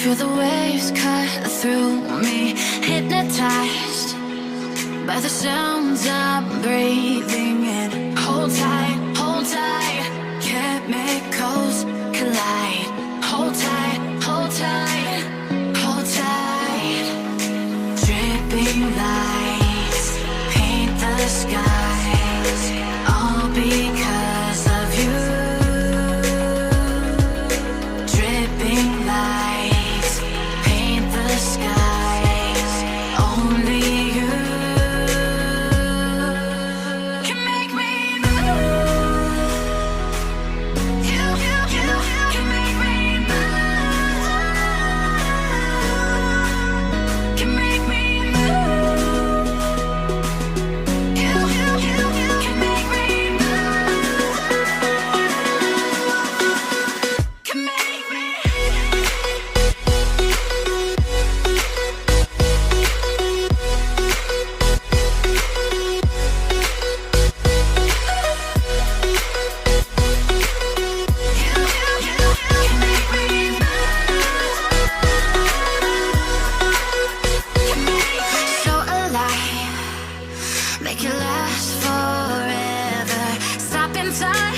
Feel the waves cut through me, hypnotized by the sounds I'm breathing in. Hold tight, chemicals collide. Hold tight, hold tight, hold tight. Dripping lights paint the skies, all because of you. Dripping lights paint the skies, only you can make me move. You can make me move. Can make me move. You can make me move. Can make me. So alive, make it last forever. Stop in time,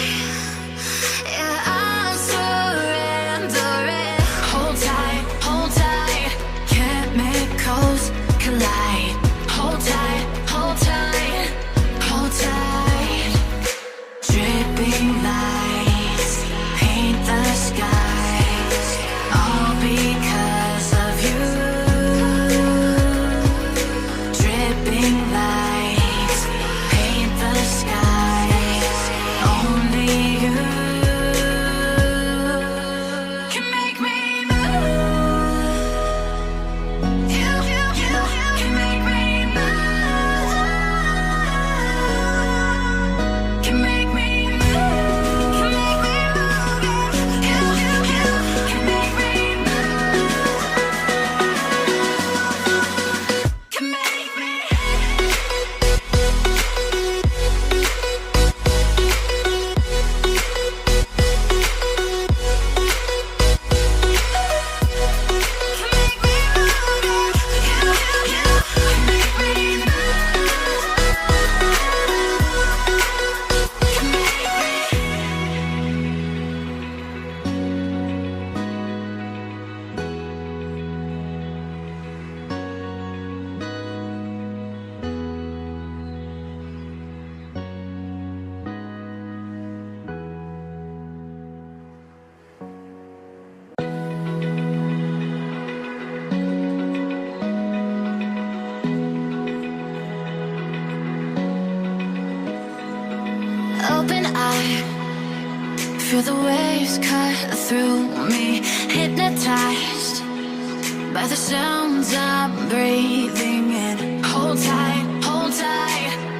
yeah, I'm surrendering. Hold tight, chemicals collide. Hold tight, hold tight, hold tight. Dripping lights paint the skies, all because of you. Dripping lights paint the skies, only you can make me move. You can make me move. Can make me move. Can make me move. You can make me move. Can make me. Open eye, feel the waves cut through me, hypnotized by the sounds I'm breathing in. Hold tight,